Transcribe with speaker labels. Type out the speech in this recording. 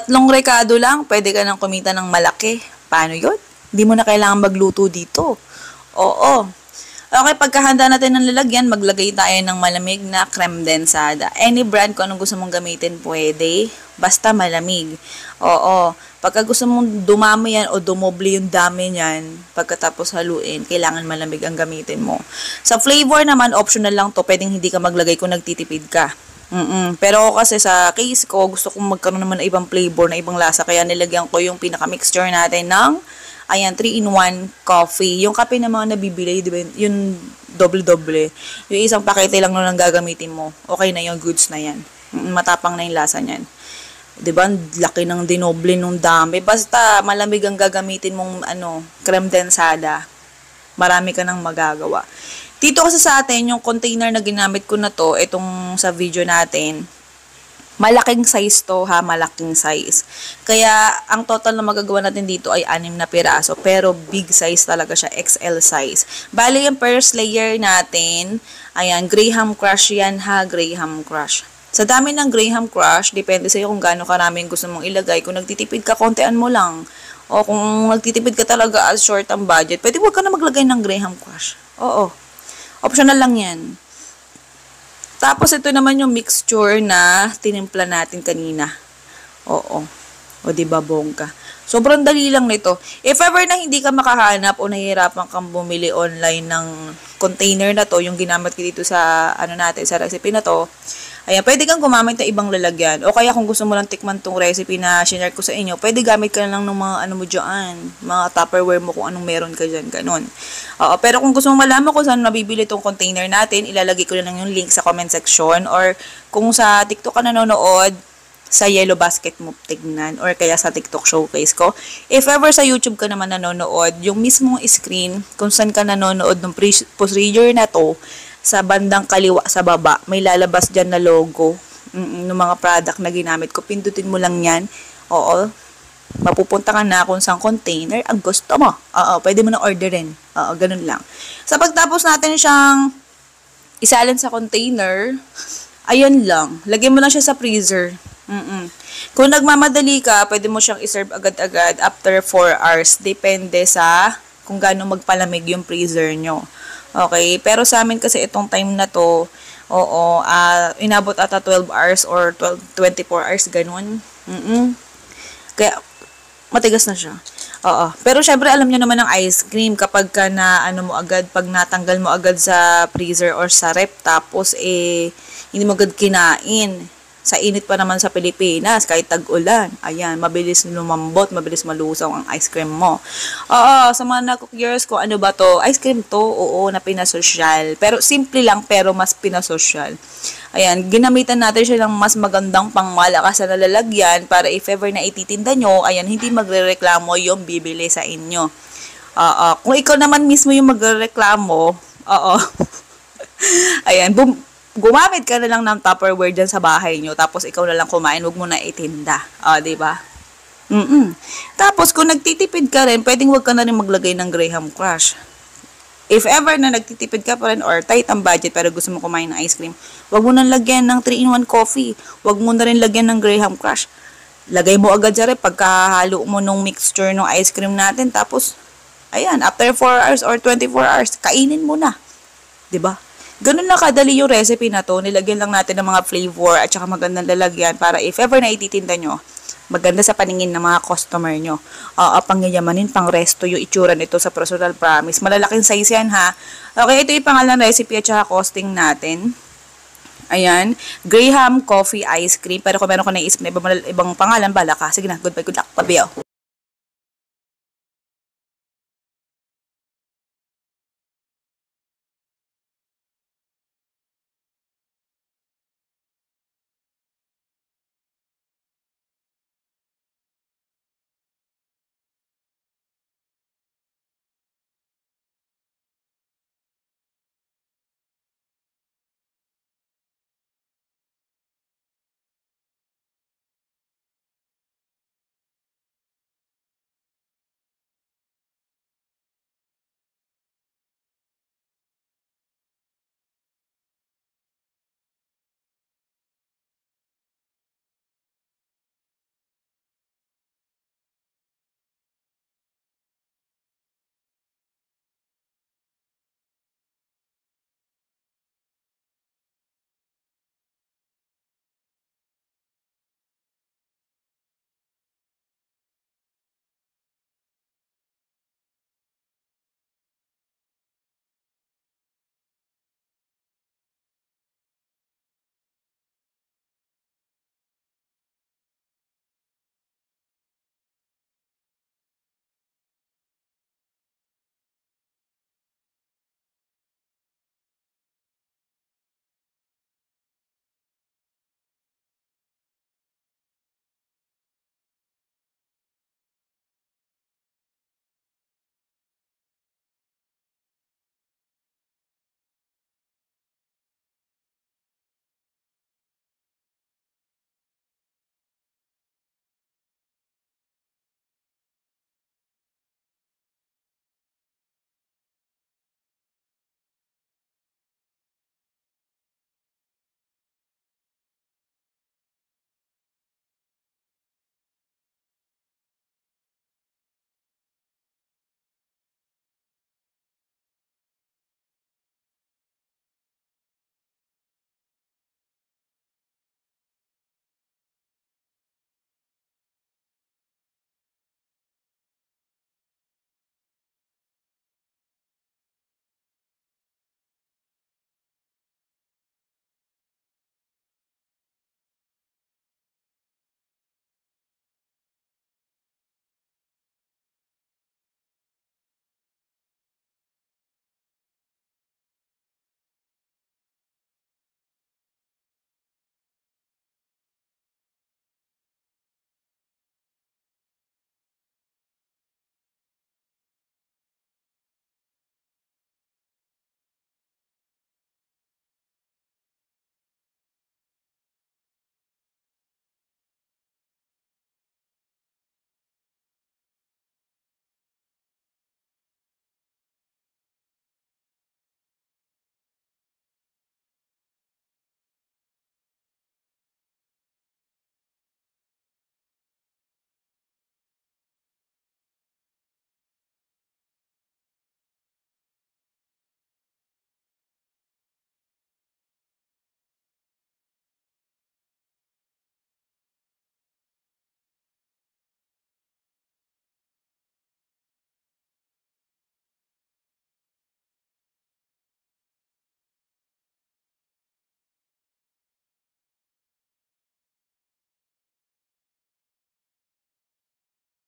Speaker 1: 3 rekado lang, pwede ka nang kumita ng malaki. Paano yun? Hindi mo na kailangan magluto dito. Oo. Okay, pagkahanda natin ng lalagyan, maglagay tayo ng malamig na creme densada. Any brand, kung anong gusto mong gamitin, pwede. Basta malamig. Oo. Pagka gusto mong dumami yan o dumoble yung dami niyan, pagkatapos haluin, kailangan malamig ang gamitin mo. Sa flavor naman, optional lang to. Pwedeng hindi ka maglagay kung nagtitipid ka. Pero kasi sa case ko, gusto kong magkaroon naman ng ibang flavor, na ibang lasa. Kaya nilagyan ko yung pinaka-mixture natin ng, ayan, 3-in-1 coffee. Yung kape na mga nabibili, di ba, yung doble-doble. Yung isang pakete lang nun ang gagamitin mo. Okay na yung goods na yan. Matapang na yung lasa niyan. Di ba, laki ng dinoble nung dami. Basta malamig ang gagamitin mong creme densada. Marami ka nang magagawa. Dito kasi sa atin, yung container na ginamit ko na to, itong sa video natin, malaking size to ha, malaking size. Kaya, ang total na magagawa natin dito ay 6 na piraso. Pero, big size talaga siya, XL size. Bali, yung first layer natin, ayan, Graham Crush yan ha, Graham Crush. Sa dami ng Graham Crush, depende sa'yo kung gaano karaming gusto mong ilagay. Kung nagtitipid ka, kontian mo lang. O kung nagtitipid ka talaga as short ang budget, pwede huwag ka na maglagay ng Graham Crush. Oo. Optional lang yan. Tapos, ito naman yung mixture na tinimpla natin kanina. Oo. O, diba, bongga. Sobrang dali lang nito. If ever na hindi ka makahanap o nahihirapan kang bumili online ng container na to, yung ginamit ko dito sa, sa recipe na to, ayan, pwede kang gumamit ng ibang lalagyan. O kaya kung gusto mo lang tikman tong recipe na sinare ko sa inyo, pwede gamit ka lang ng mga mo dyan, mga Tupperware mo kung anong meron ka dyan, ganun. Pero kung gusto mo malaman kung saan mabibili tong container natin, ilalagay ko na lang yung link sa comment section, or kung sa TikTok ka nanonood, sa Yellow Basket mo tignan, or kaya sa TikTok showcase ko. If ever sa YouTube ka naman nanonood, yung mismong screen, kung saan ka nanonood ng procedure na to, sa bandang kaliwa sa baba, may lalabas dyan na logo ng mga product na ginamit ko. Pindutin mo lang yan. Oo. Mapupunta ka na kung saan container ang gusto mo. Oo, pwede mo na orderin. Oo, ganun lang. Sa pagtapos natin siyang isalin sa container, ayun lang. Lagyan mo lang siya sa freezer. Kung nagmamadali ka, pwede mo siyang iserve agad-agad after 4 hours. Depende sa kung gaano magpalamig yung freezer nyo. Okay, pero sa amin kasi itong time na to, inabot ata 12 hours or 24 hours, ganun. Kaya, matigas na siya. Pero syempre, alam nyo naman ng ice cream, kapag ka na, mo agad, pag natanggal mo agad sa freezer or sa rep, tapos, hindi mo agad kinain. Sa init pa naman sa Pilipinas, kahit tag-ulan, ayan, mabilis lumambot, mabilis malusaw ang ice cream mo. Sa mga na-curious ko, ano ba to? Ice cream to, oo, na pinasosyal. Pero simple lang, pero mas pinasosyal. Ayan, ginamitan natin siya ng mas magandang pangmalakas na lalagyan para if ever na ititinda nyo, ayan, hindi magre-reklamo yung bibili sa inyo. Kung ikaw naman mismo yung magre-reklamo, ayan, gumamit ka na lang ng Tupperware dyan sa bahay nyo, tapos ikaw na lang kumain, huwag mo na itinda. Diba? Tapos, kung nagtitipid ka rin, pwedeng huwag ka na rin maglagay ng Graham Crush. If ever na nagtitipid ka pa rin or tight ang budget pero gusto mo kumain ng ice cream, huwag mo na lagyan ng 3-in-1 coffee. Huwag mo na rin lagyan ng Graham Crush. Lagay mo agad sa rep pagkahalo mo nung mixture ng ice cream natin, tapos, ayan, after 4 hours or 24 hours, kainin mo na. Diba? Ganun lang kadali yung recipe na to. Nilagyan lang natin ng mga flavor at saka magandang lalagyan para if ever na ititinda nyo, maganda sa paningin ng mga customer nyo. Pangyayamanin, pang resto yung itsura nito sa Personal Promise. Malalaking size yan ha. Okay, ito yung pangalan recipe at saka costing natin. Ayan, Graham Coffee Ice Cream. Pero kung meron ko naisip na ibang pangalan, bala ka. Sige na, goodbye, good luck. Pabiyaw.